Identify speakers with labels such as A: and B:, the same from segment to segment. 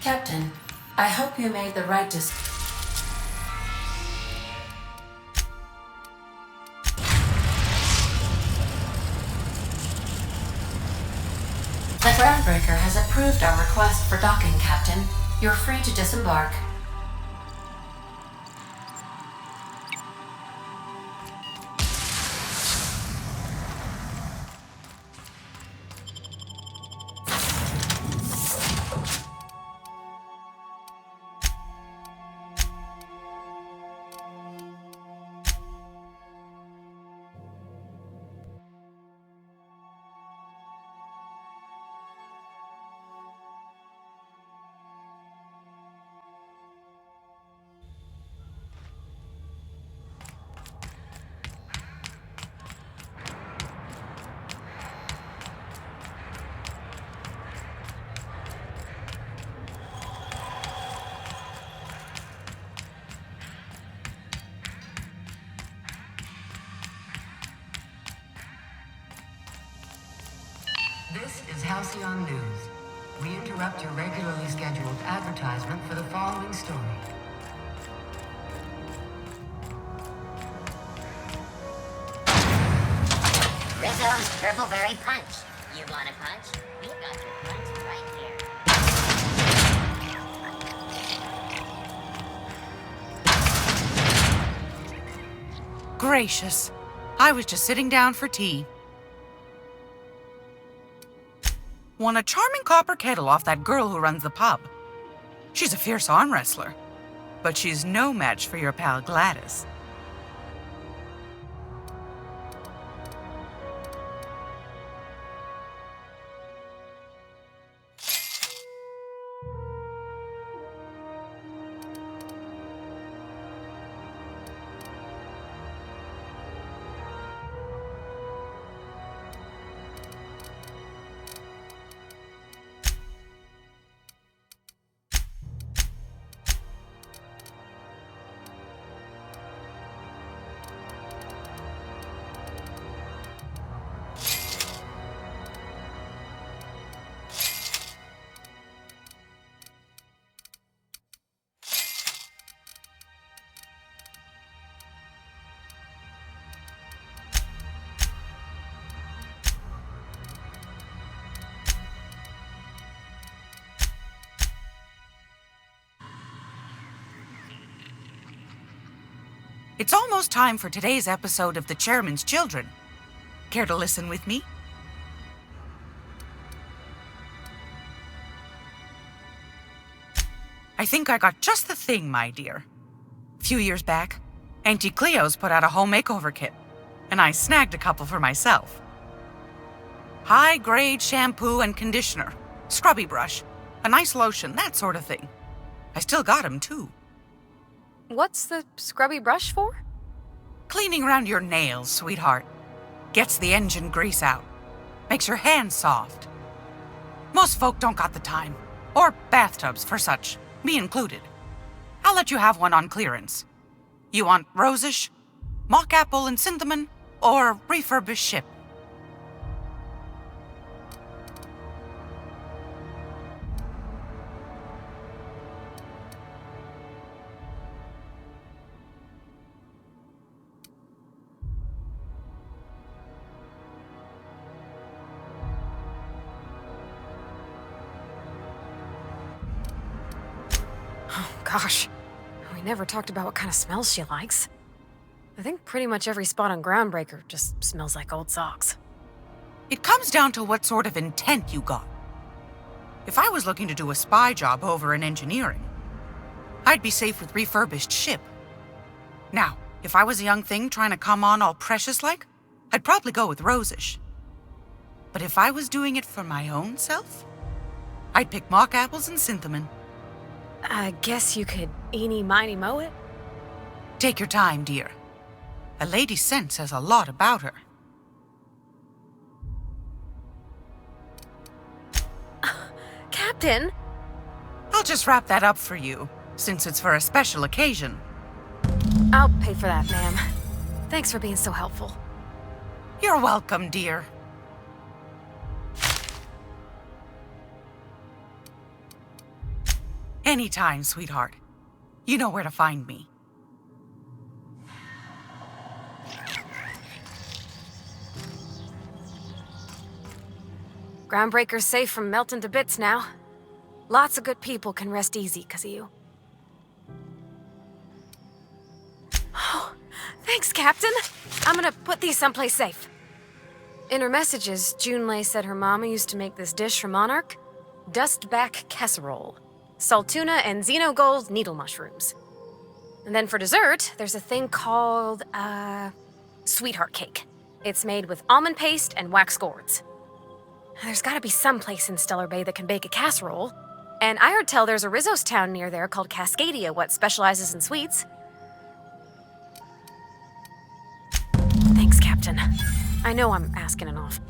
A: Captain, I hope you made the right decision. The groundbreaker has approved our request for docking, Captain. You're free to disembark.
B: This is Halcyon News. We interrupt your regularly scheduled advertisement for the following story.
C: Rizzo's Purple Berry Punch. You want a punch? We got your punch right here.
D: Gracious. I was just sitting down for tea. Won a charming copper kettle off that girl who runs the pub. She's a fierce arm wrestler, but she's no match for your pal Gladys. It's almost time for today's episode of The Chairman's Children. Care to listen with me? I think I got just the thing, my dear. A few years back, Auntie Cleo's put out a home makeover kit, and I snagged a couple for myself. High-grade shampoo and conditioner, scrubby brush, a nice lotion, that sort of thing. I still got 'em, too.
E: What's the scrubby brush for?
D: Cleaning around your nails, sweetheart. Gets the engine grease out. Makes your hands soft. Most folk don't got the time. Or bathtubs for such, me included. I'll let you have one on clearance. You want rosish, mock apple and cinnamon, or refurbished ship?
E: Gosh, we never talked about what kind of smells she likes. I think pretty much every spot on Groundbreaker just smells like old socks.
D: It comes down to what sort of intent you got. If I was looking to do a spy job over in engineering, I'd be safe with refurbished ship. Now, if I was a young thing trying to come on all precious-like, I'd probably go with rosish. But if I was doing it for my own self, I'd pick mock apples and cinnamon.
E: I guess you could eeny-miny mow it?
D: Take your time, dear. A lady's scent says a lot about her.
E: Captain!
D: I'll just wrap that up for you, since it's for a special occasion.
E: I'll pay for that, ma'am. Thanks for being so helpful.
D: You're welcome, dear. Anytime, sweetheart. You know where to find me.
E: Groundbreaker's safe from melting to bits now. Lots of good people can rest easy because of you. Oh, thanks, Captain. I'm gonna put these someplace safe. In her messages, Junlei said her mama used to make this dish for Monarch. Dustback casserole. Salt tuna and xenogold needle mushrooms. And then for dessert, there's a thing called, sweetheart cake. It's made with almond paste and wax gourds. There's gotta be some place in Stellar Bay that can bake a casserole. And I heard tell there's a Rizzo's town near there called Cascadia, what specializes in sweets. Thanks, Captain. I know I'm asking an awful.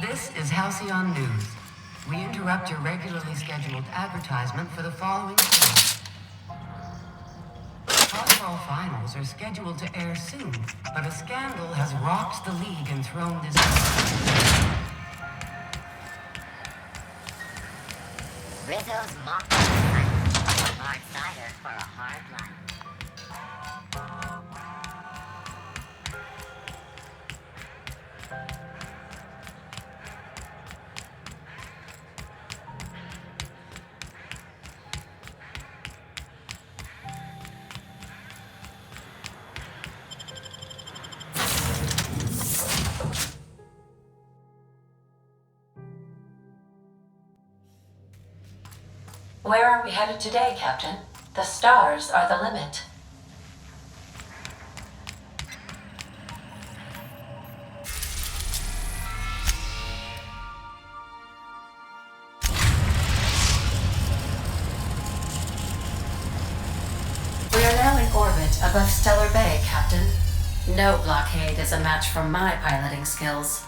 B: This is Halcyon News. We interrupt your regularly scheduled advertisement for the following show. Volleyball finals are scheduled to air soon, but a scandal has rocked the league and thrown this...
C: Rizzo's mock hard cider for a hard life.
A: Where are we headed today, Captain? The stars are the limit. We are now in orbit above Stellar Bay, Captain. No blockade is a match for my piloting skills.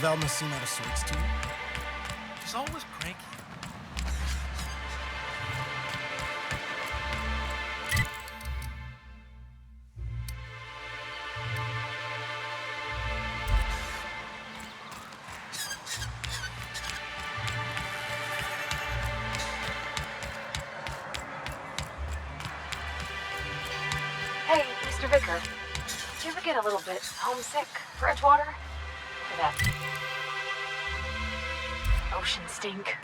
F: Velma seem out of sorts to you?
G: She's always cranky.
E: Hey, Mr. Vicker. Do you ever get a little bit homesick for Edgewater? For that ocean stink?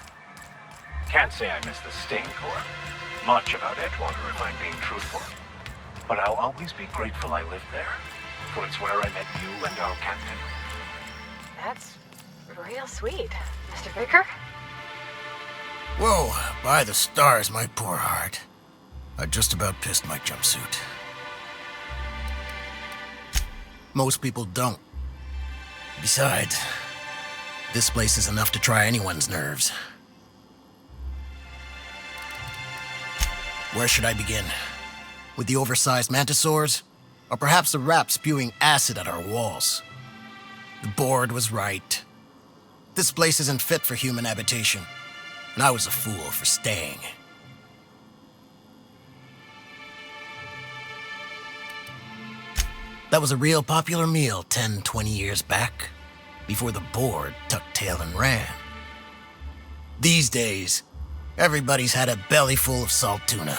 G: Can't say I miss the stink or much about Edgewater if I'm being truthful. But I'll always be grateful I lived there, for it's where I met you and our captain.
E: That's real sweet, Mr. Vicker.
F: Whoa, by the stars, my poor heart. I just about pissed my jumpsuit. Most people don't. Besides, this place is enough to try anyone's nerves. Where should I begin? with the oversized mantisaurs, or perhaps the rat spewing acid at our walls. The board was right. This place isn't fit for human habitation, and I was a fool for staying. That was a real popular meal 10, 20 years back, before the board tucked tail and ran. These days, everybody's had a belly full of salt tuna.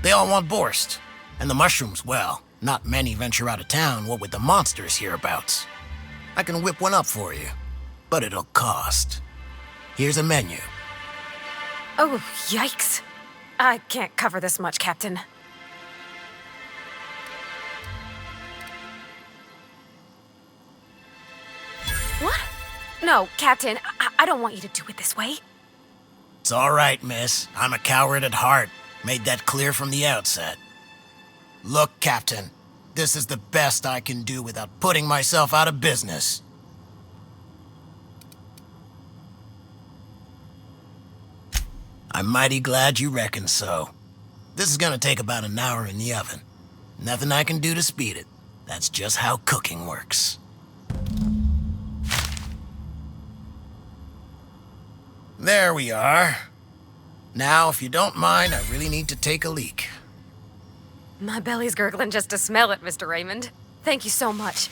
F: They all want borscht, and the mushrooms, well, not many venture out of town, what with the monsters hereabouts. I can whip one up for you, but it'll cost. Here's a menu.
E: Oh, yikes. I can't cover this much, Captain. What? No, Captain, I don't want you to do it this way.
F: It's all right, miss. I'm a coward at heart. Made that clear from the outset. Look, Captain, this is the best I can do without putting myself out of business. I'm mighty glad you reckon so. This is gonna take about an hour in the oven. Nothing I can do to speed it. That's just how cooking works. There we are. Now, if you don't mind, I really need to take a leak.
E: My belly's gurgling just to smell it, Mr. Raymond. Thank you so much.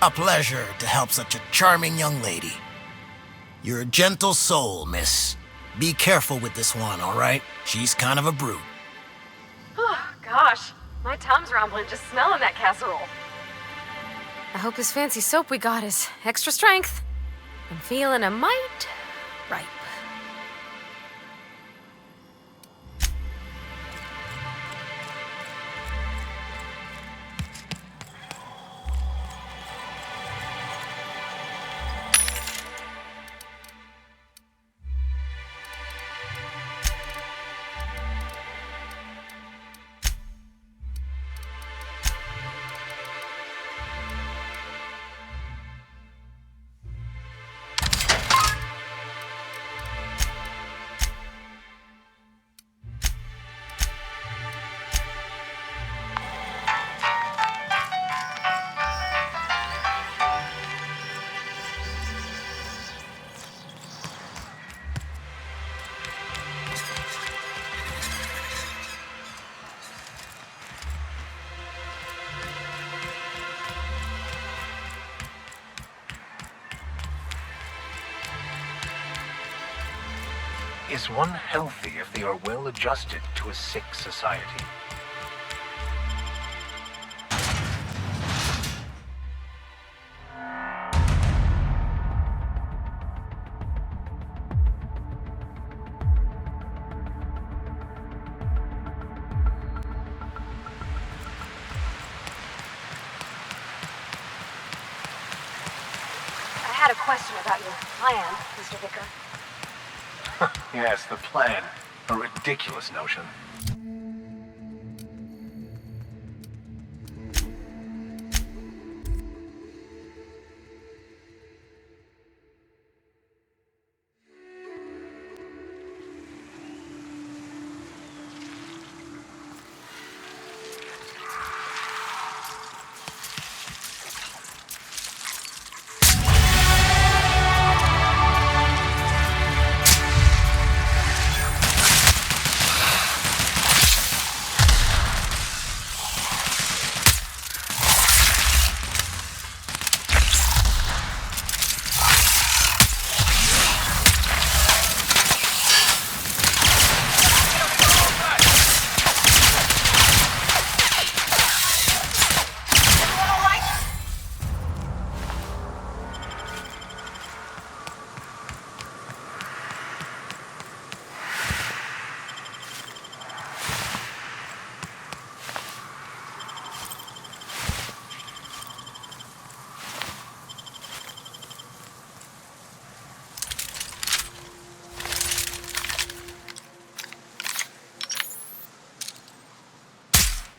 F: A pleasure to help such a charming young lady. You're a gentle soul, miss. Be careful with this one, all right? She's kind of a brute.
E: Oh, gosh. My tum's rumbling just smelling that casserole. I hope this fancy soap we got is extra strength. I'm feeling a mite ripe.
G: Is one healthy if they are well adjusted to a sick society?
E: I had a question about your plan, Mr. Vicker.
G: Yes, the plan. A ridiculous notion.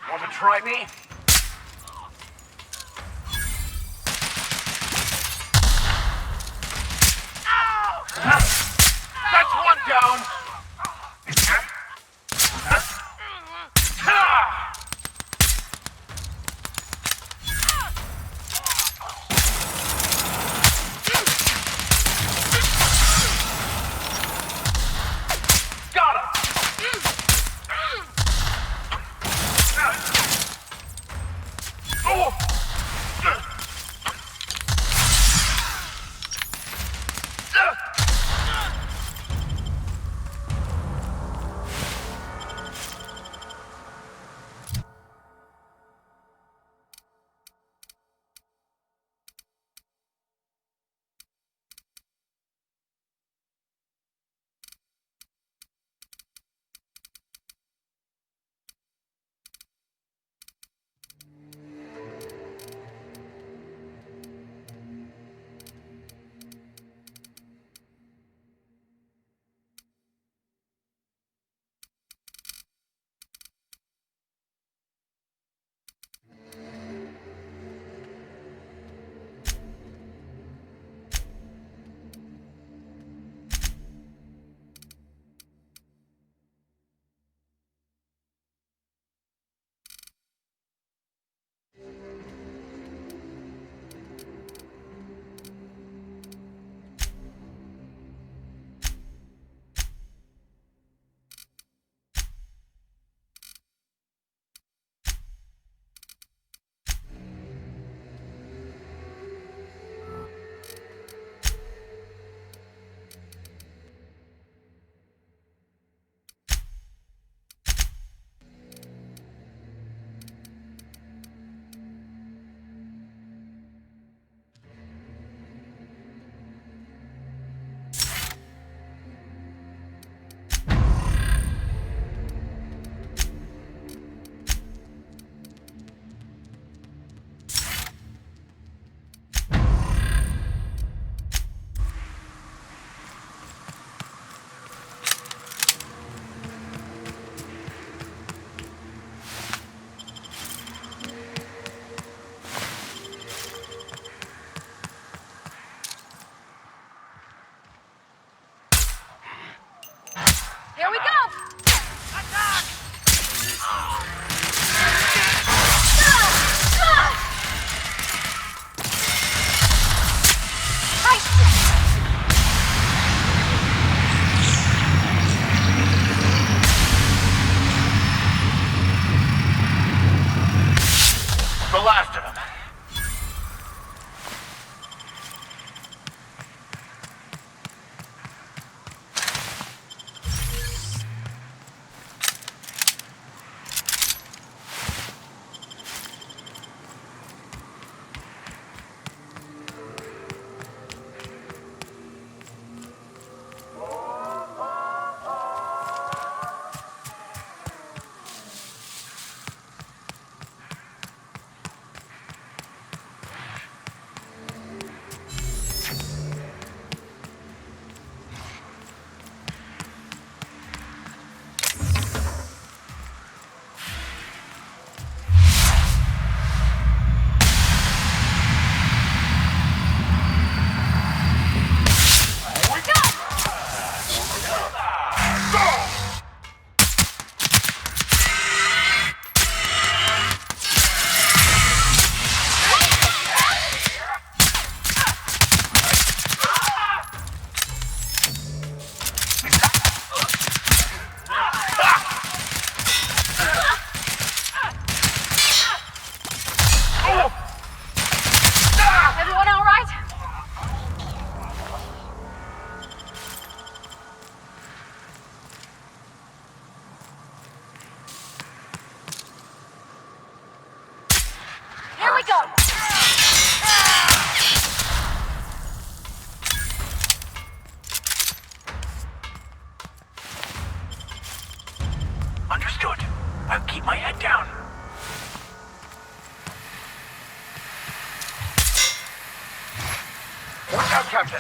G: Want to try me? That's one down! out, Captain.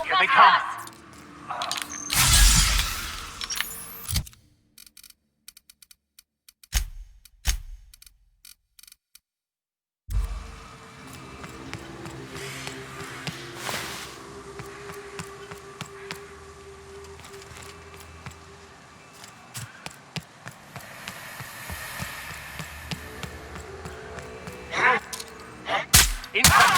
G: Here they come. Incoming.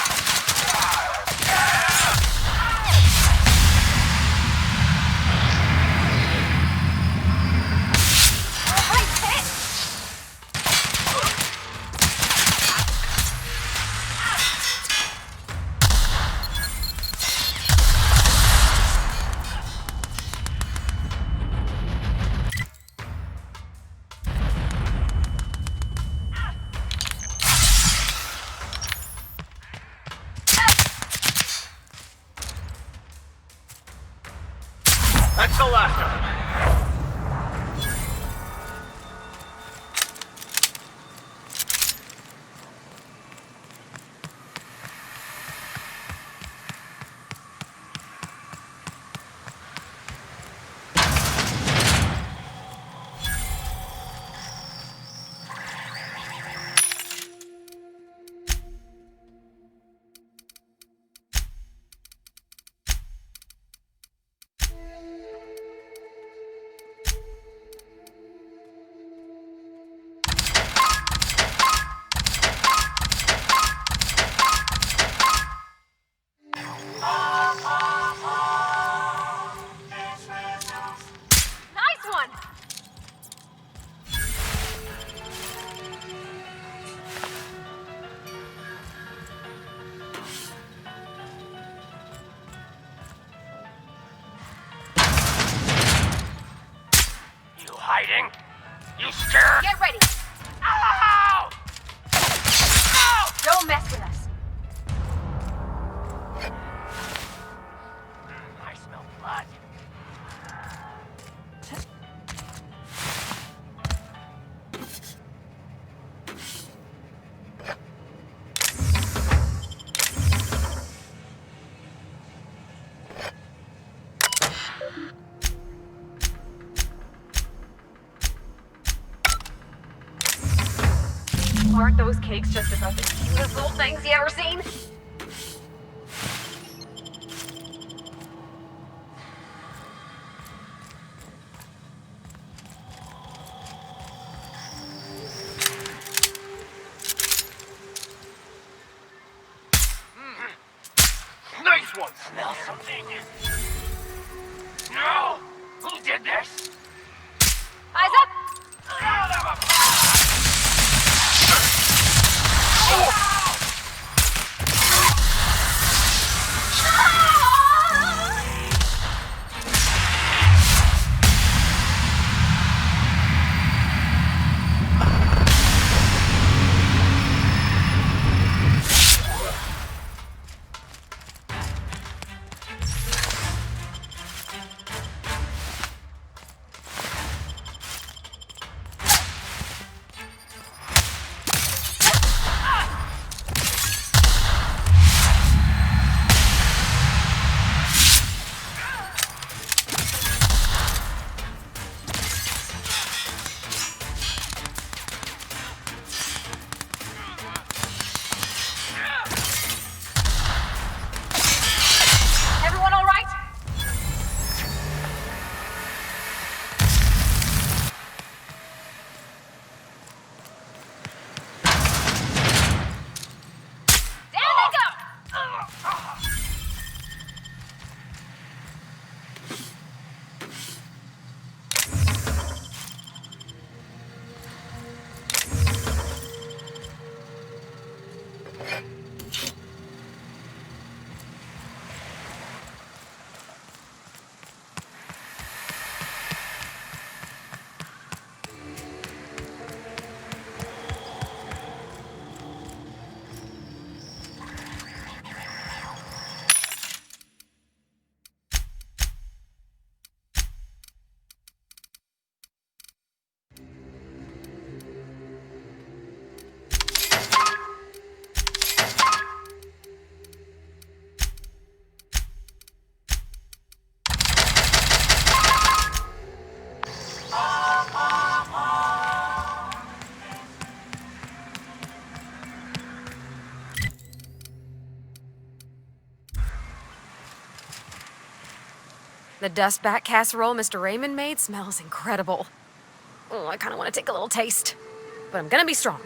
G: That's the last of them. Hiding? You scared?
E: Get ready!
G: Ow! Ow!
E: Don't mess with us.
G: I smell blood.
E: Aren't those cakes just about the cutest little things you ever seen?
G: Nice one! Smell something? No! Who did this?
E: Eyes up! Everyone all right? Down they go! The dust back casserole Mr. Raymond made smells incredible. Oh, I kind of want to take a little taste. But I'm gonna be strong.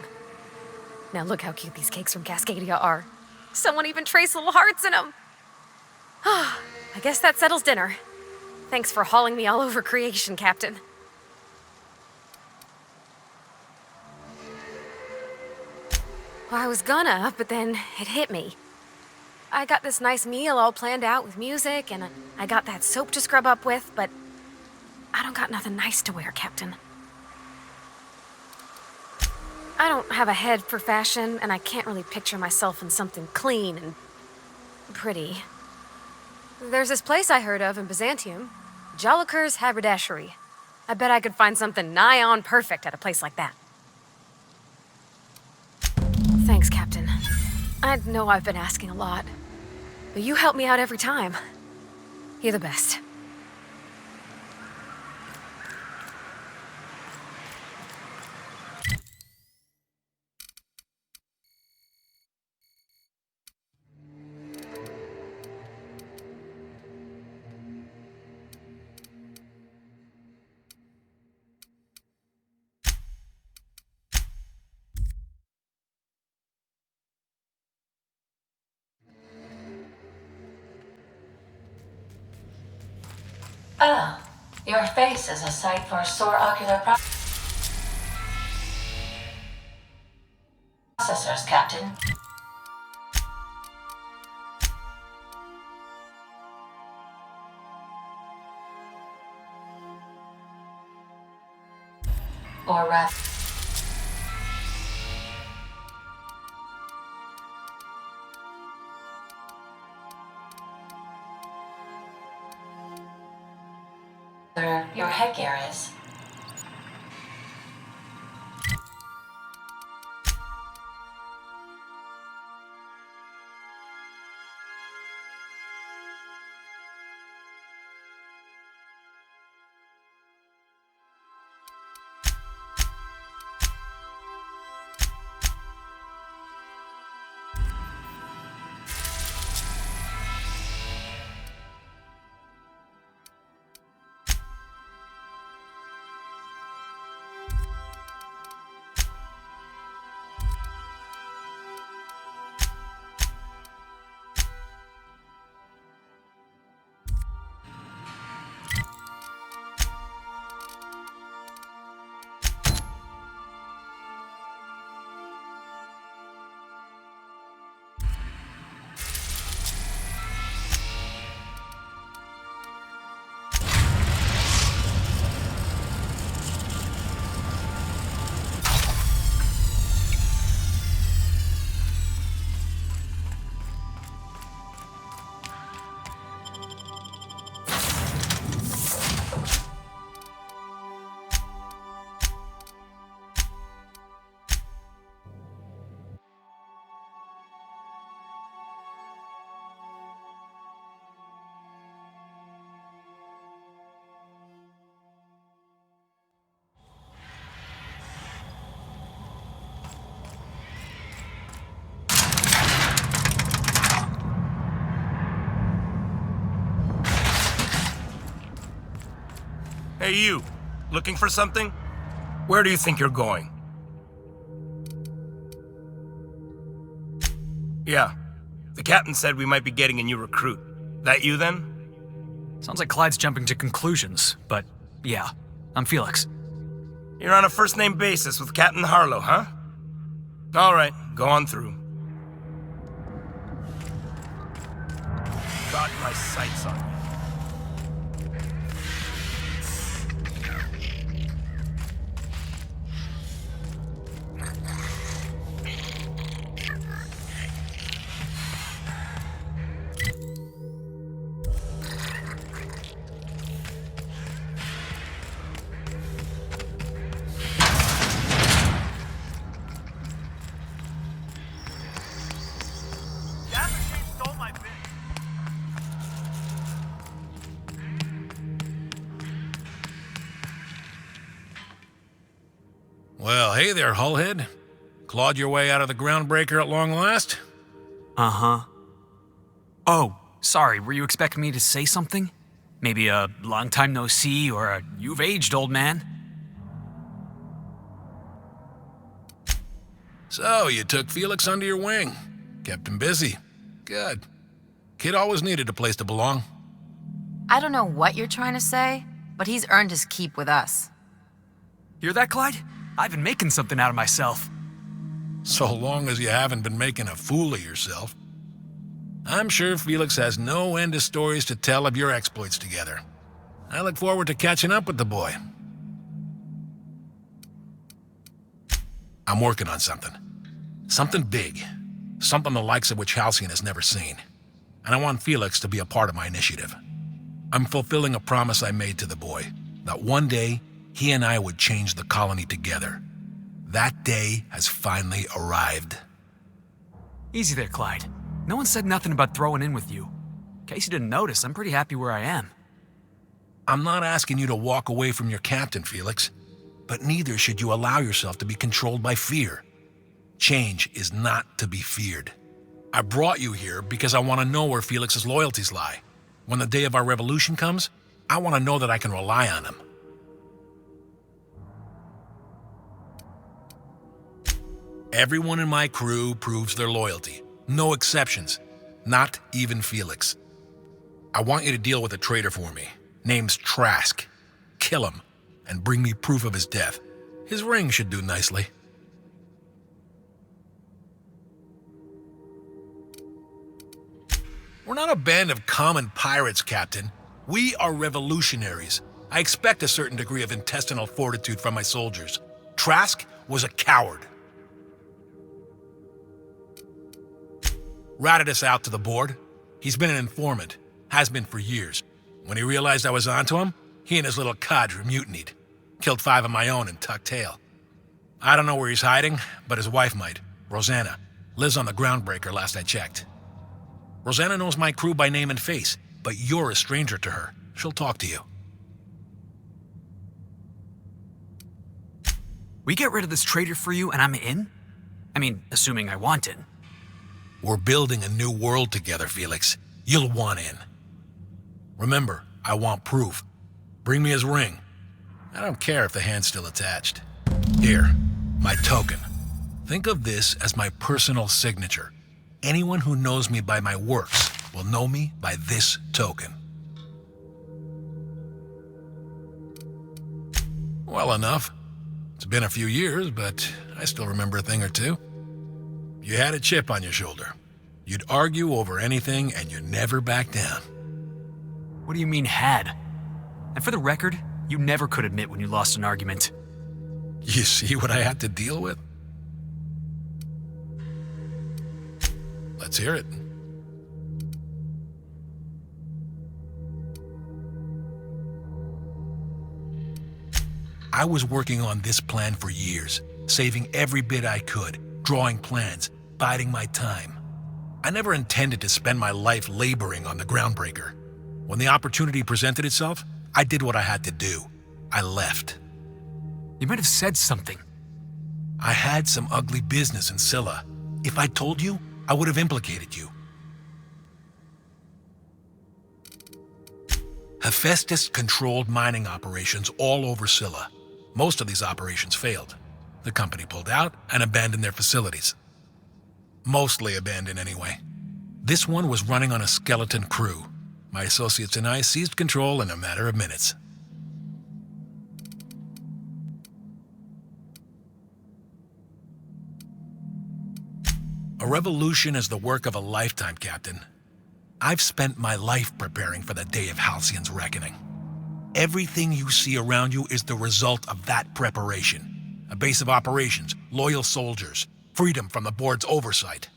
E: Now look how cute these cakes from Cascadia are. Someone even traced little hearts in them. I guess that settles dinner. Thanks for hauling me all over creation, Captain. Well, I was gonna, but then it hit me. I got this nice meal all planned out with music, and I got that soap to scrub up with, but I don't got nothing nice to wear, Captain. I don't have a head for fashion, and I can't really picture myself in something clean and pretty. There's this place I heard of in Byzantium, Jolicoeur's Haberdashery. I bet I could find something nigh on perfect at a place like that. Thanks, Captain. I know I've been asking a lot, but you help me out every time. You're the best.
A: Ah, your face is a sight for sore ocular processors, Captain. Or rather... your headgear is.
H: Hey, you. Looking for something? Where do you think you're going? Yeah. The captain said we might be getting a new recruit. That you, then?
I: Sounds like Clyde's jumping to conclusions, but yeah, I'm Felix.
H: You're on a first-name basis with Captain Harlow, huh? All right, go on through. Got my sights on you.
J: Well, hey there, Hullhead. Clawed your way out of the groundbreaker at long last?
I: Uh-huh. Oh, sorry, were you expecting me to say something? Maybe a long time no see or a you've aged, old man?
J: So, you took Felix under your wing. Kept him busy. Good. Kid always needed a place to belong.
K: I don't know what you're trying to say, but he's earned his keep with us.
I: Hear that, Clyde? I've been making something out of myself.
J: So long as you haven't been making a fool of yourself. I'm sure Felix has no end of stories to tell of your exploits together. I look forward to catching up with the boy. I'm working on something. Something big. Something the likes of which Halcyon has never seen. And I want Felix to be a part of my initiative. I'm fulfilling a promise I made to the boy, that one day he and I would change the colony together. That day has finally arrived.
I: Easy there, Clyde. No one said nothing about throwing in with you. In case you didn't notice, I'm pretty happy where I am.
J: I'm not asking you to walk away from your captain, Felix, but neither should you allow yourself to be controlled by fear. Change is not to be feared. I brought you here because I want to know where Felix's loyalties lie. When the day of our revolution comes, I want to know that I can rely on him. Everyone in my crew proves their loyalty. No exceptions. Not even Felix. I want you to deal with a traitor for me. Name's Trask. Kill him, and bring me proof of his death. His ring should do nicely. We're not a band of common pirates, Captain. We are revolutionaries. I expect a certain degree of intestinal fortitude from my soldiers. Trask was a coward. Ratted us out to the board. He's been an informant. Has been for years. When he realized I was onto him, he and his little cadre mutinied. Killed 5 of my own and tucked tail. I don't know where he's hiding, but his wife might. Rosanna. Lives on the groundbreaker last I checked. Rosanna knows my crew by name and face, but you're a stranger to her. She'll talk to you.
I: We get rid of this traitor for you and I'm in? I mean, assuming I want it.
J: We're building a new world together, Felix. You'll want in. Remember, I want proof. Bring me his ring. I don't care if the hand's still attached. Here, my token. Think of this as my personal signature. Anyone who knows me by my works will know me by this token. Well enough. It's been a few years, but I still remember a thing or two. You had a chip on your shoulder. You'd argue over anything and you never back down.
I: What do you mean, had? And for the record, you never could admit when you lost an argument.
J: You see what I had to deal with? Let's hear it. I was working on this plan for years, saving every bit I could, drawing plans, biding my time. I never intended to spend my life laboring on the groundbreaker. When the opportunity presented itself, I did what I had to do. I left.
I: You might have said something.
J: I had some ugly business in Scylla. If I told you, I would have implicated you. Hephaestus controlled mining operations all over Scylla. Most of these operations failed. The company pulled out and abandoned their facilities. Mostly abandoned anyway. This one was running on a skeleton crew. My associates and I seized control in a matter of minutes. A revolution is the work of a lifetime, Captain. I've spent my life preparing for the day of Halcyon's reckoning. Everything you see around you is the result of that preparation. A base of operations, loyal soldiers, freedom from the board's oversight.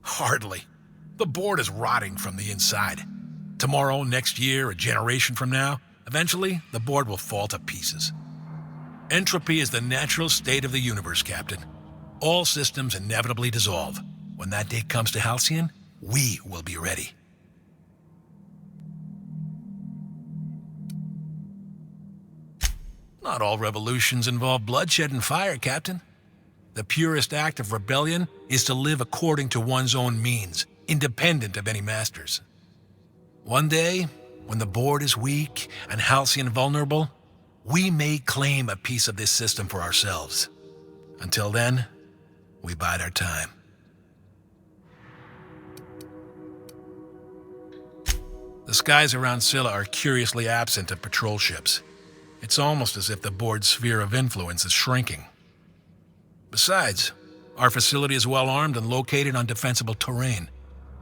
J: Hardly. The board is rotting from the inside. Tomorrow, next year, a generation from now, eventually the board will fall to pieces. Entropy is the natural state of the universe, Captain. All systems inevitably dissolve. When that day comes to Halcyon, we will be ready. Not all revolutions involve bloodshed and fire, Captain. The purest act of rebellion is to live according to one's own means, independent of any masters. One day, when the board is weak and Halcyon vulnerable, we may claim a piece of this system for ourselves. Until then, we bide our time. The skies around Scylla are curiously absent of patrol ships. It's almost as if the board's sphere of influence is shrinking. Besides, our facility is well armed and located on defensible terrain.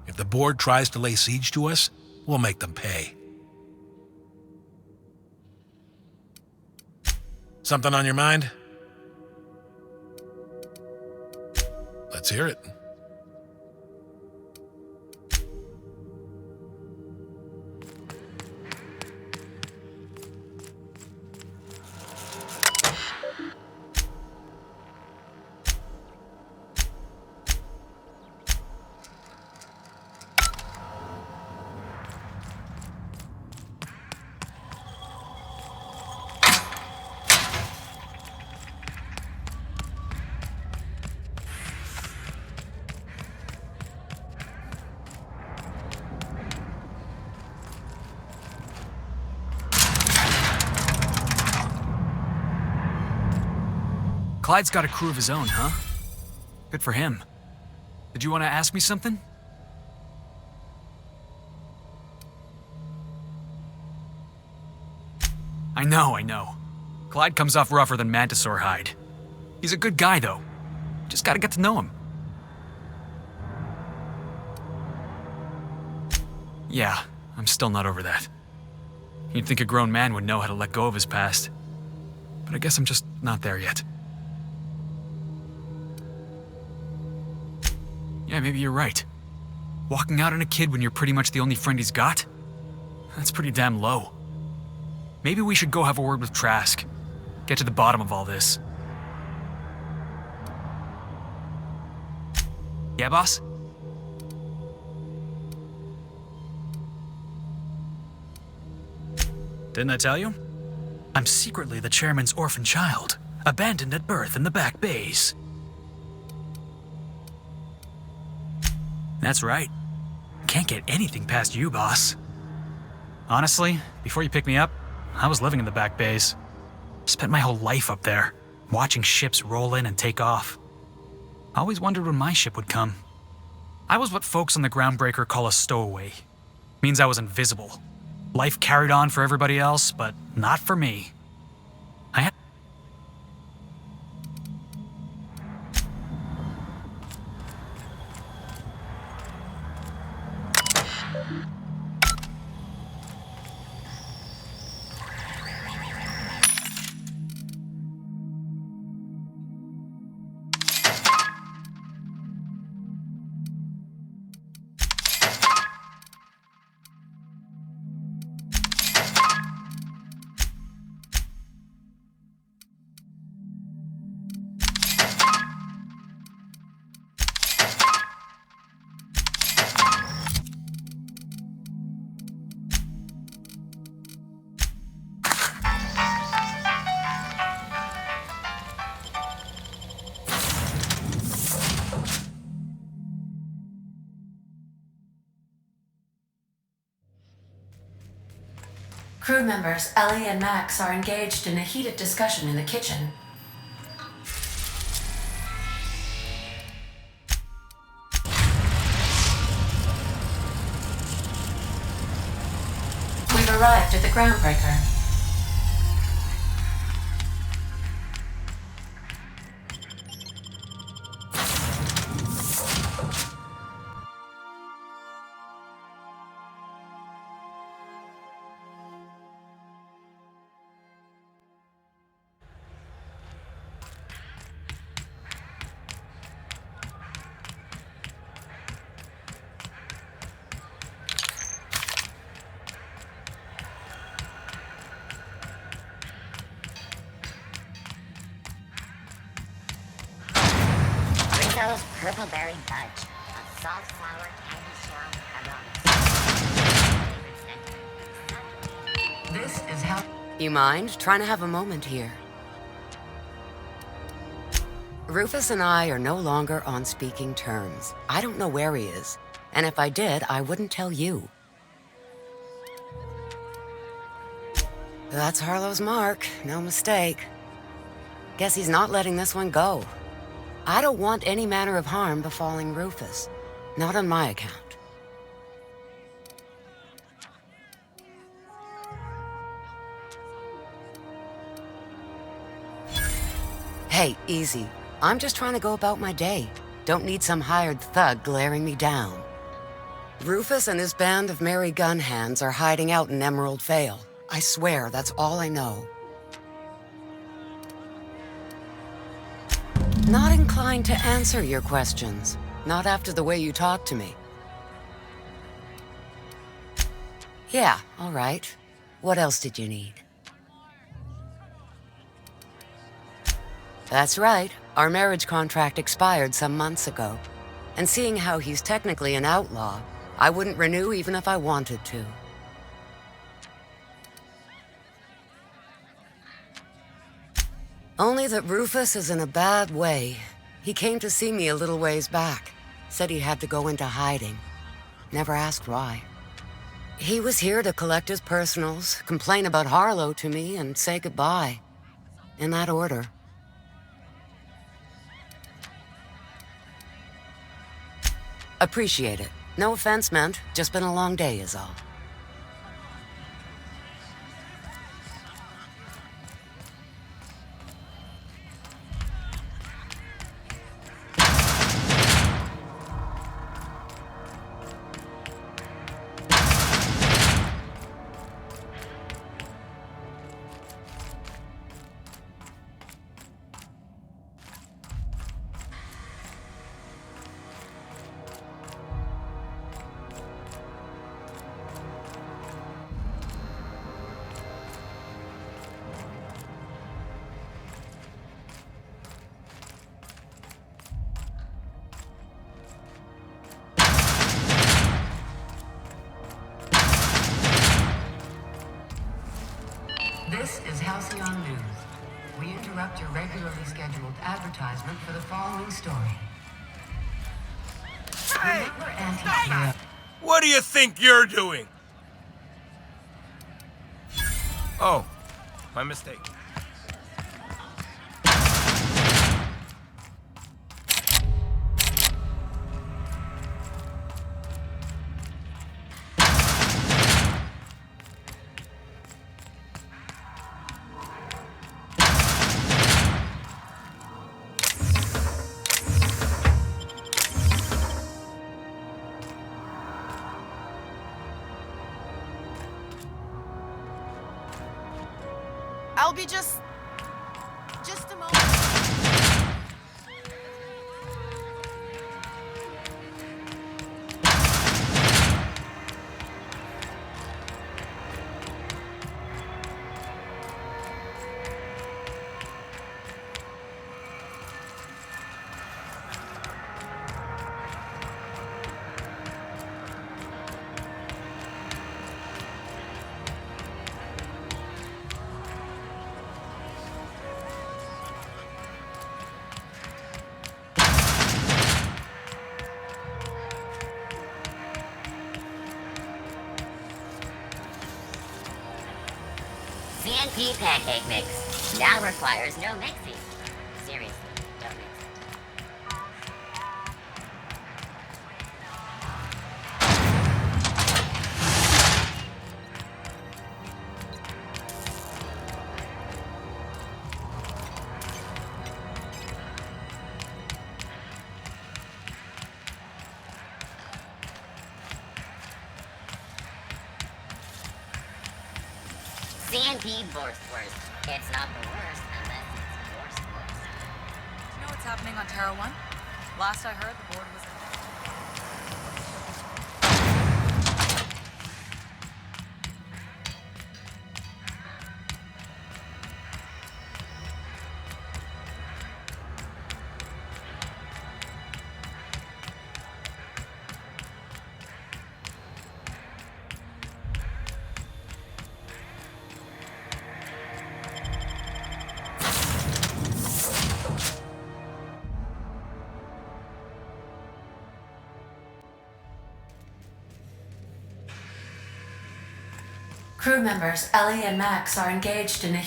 J: If the board tries to lay siege to us, we'll make them pay. Something on your mind? Let's hear it.
I: Clyde's got a crew of his own, huh? Good for him. Did you want to ask me something? I know. Clyde comes off rougher than Mantisaur hide. He's a good guy, though. Just gotta get to know him. Yeah, I'm still not over that. You'd think a grown man would know how to let go of his past. But I guess I'm just not there yet. Yeah, maybe you're right. Walking out on a kid when you're pretty much the only friend he's got? That's pretty damn low. Maybe we should go have a word with Trask. Get to the bottom of all this. Yeah, boss? Didn't I tell you? I'm secretly the chairman's orphan child, abandoned at birth in the back bays. That's right. Can't get anything past you, boss. Honestly, before you picked me up, I was living in the back bays. Spent my whole life up there, watching ships roll in and take off. Always wondered when my ship would come. I was what folks on the Groundbreaker call a stowaway. Means I was invisible. Life carried on for everybody else, but not for me. I had
A: Crew members Ellie and Max are engaged in a heated discussion in the kitchen. We've arrived at the groundbreaker.
C: Rizzo's purple berry budge. A salt sour candy shell aroma.
B: This is how... You mind trying to have a moment here? Rufus and I are no longer on speaking terms. I don't know where he is. And if I did, I wouldn't tell you. That's Harlow's mark, no mistake. Guess he's not letting this one go. I don't want any manner of harm befalling Rufus. Not on my account. Hey, easy. I'm just trying to go about my day. Don't need some hired thug glaring me down. Rufus and his band of merry gun hands are hiding out in Emerald Vale. I swear, that's all I know. Not inclined to answer your questions. Not after the way you talked to me. Yeah, all right. What else did you need? That's right. Our marriage contract expired some months ago. And seeing how he's technically an outlaw, I wouldn't renew even if I wanted to. Only that Rufus is in a bad way. He came to see me a little ways back. Said he had to go into hiding. Never asked why. He was here to collect his personals, complain about Harlow to me, and say goodbye. In that order. Appreciate it. No offense meant. Just been a long day is all. This is Halcyon News. We interrupt your regularly scheduled advertisement for the following story. Remember anti-QUALIDADE?
H: What do you think you're doing? Oh, my mistake.
L: I'll be just a moment.
C: Pea pancake mix. Now requires no mixing. Seriously, don't mix it. C&P worst. It's not the worst unless it's worst.
K: Do you know what's happening on Terra 1? Last I heard, the board was in.
A: Crew members Ellie and Max are engaged in a...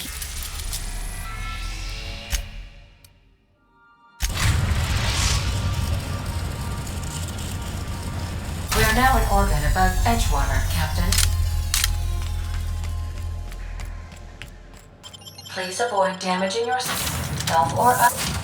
A: We are now in orbit above Edgewater, Captain. Please avoid damaging yourself or others.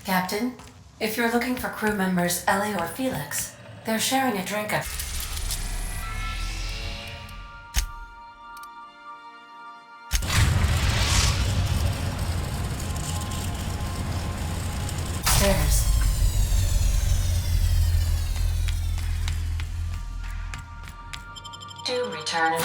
A: Captain, if you're looking for crew members Ellie or Felix, they're sharing a drink at... Stairs. Do return.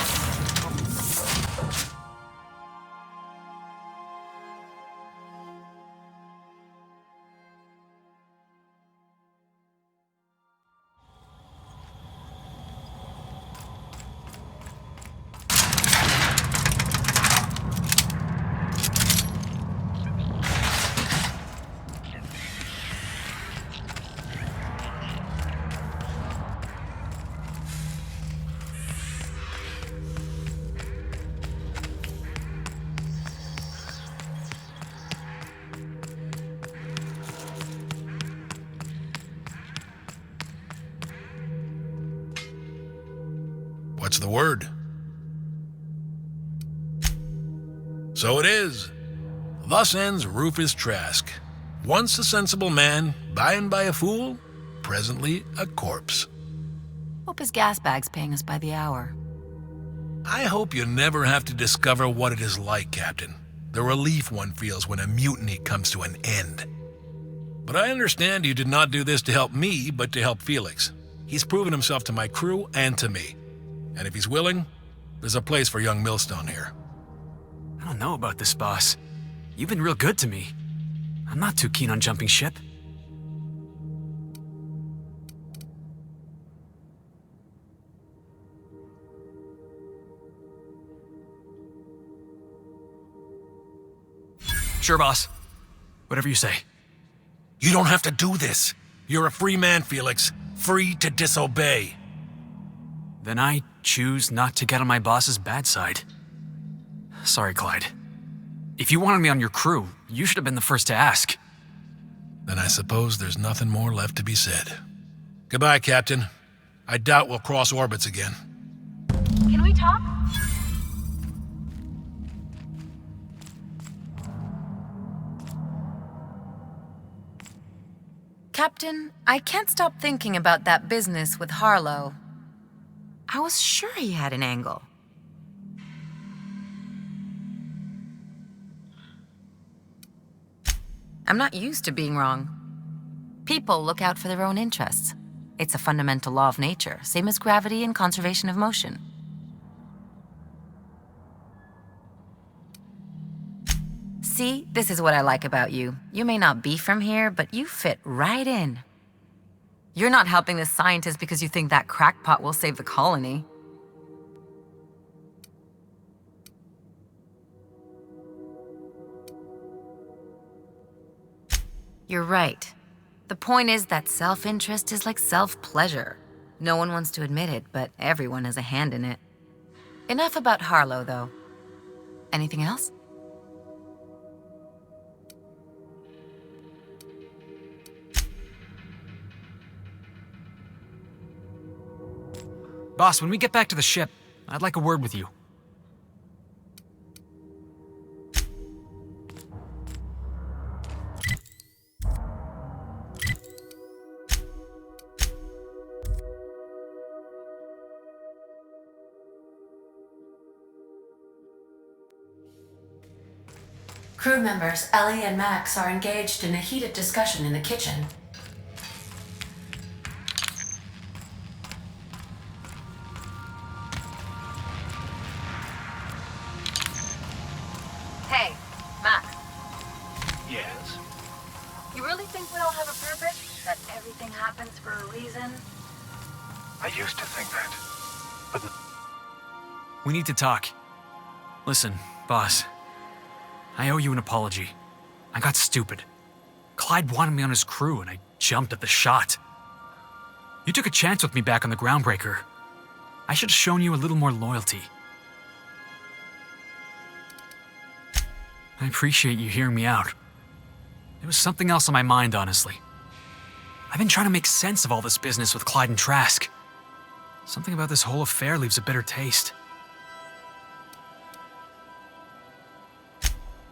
J: What's the word? So it is. Thus ends Rufus Trask. Once a sensible man, by and by a fool, presently a corpse.
K: Hope his gas bag's paying us by the hour.
J: I hope you never have to discover what it is like, Captain. The relief one feels when a mutiny comes to an end. But I understand you did not do this to help me, but to help Felix. He's proven himself to my crew and to me. And if he's willing, there's a place for young Millstone here.
I: I don't know about this, boss. You've been real good to me. I'm not too keen on jumping ship. Sure, boss. Whatever you say.
J: You don't have to do this. You're a free man, Felix. Free to disobey.
I: Then I choose not to get on my boss's bad side. Sorry, Clyde. If you wanted me on your crew, you should have been the first to ask.
J: Then I suppose there's nothing more left to be said. Goodbye, Captain. I doubt we'll cross orbits again.
E: Can we talk?
K: Captain, I can't stop thinking about that business with Harlow. I was sure he had an angle. I'm not used to being wrong. People look out for their own interests. It's a fundamental law of nature, same as gravity and conservation of motion. See, this is what I like about you. You may not be from here, but you fit right in. You're not helping this scientist because you think that crackpot will save the colony. You're right. The point is that self-interest is like self-pleasure. No one wants to admit it, but everyone has a hand in it. Enough about Harlow, though. Anything else?
I: Boss, when we get back to the ship, I'd like a word with you.
A: Crew members Ellie and Max are engaged in a heated discussion in the kitchen.
E: Hey, Max.
G: Yes?
E: You really think we all have a purpose? That everything happens for a reason?
G: I used to think that. But
I: We need to talk. Listen, boss. I owe you an apology. I got stupid. Clyde wanted me on his crew, and I jumped at the shot. You took a chance with me back on the Groundbreaker. I should have shown you a little more loyalty. I appreciate you hearing me out. There was something else on my mind, honestly. I've been trying to make sense of all this business with Clyde and Trask. Something about this whole affair leaves a bitter taste.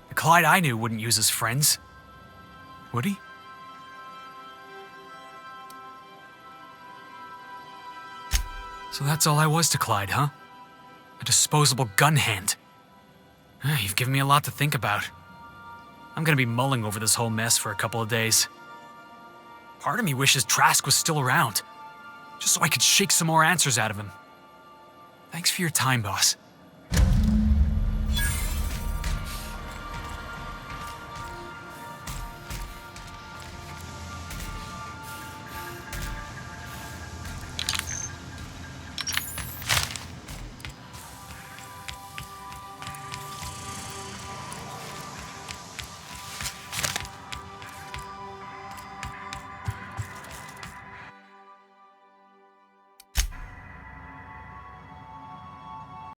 I: The Clyde I knew wouldn't use his friends. Would he? So that's all I was to Clyde, huh? A disposable gun hand. You've given me a lot to think about. I'm gonna be mulling over this whole mess for a couple of days. Part of me wishes Trask was still around, just so I could shake some more answers out of him. Thanks for your time, boss.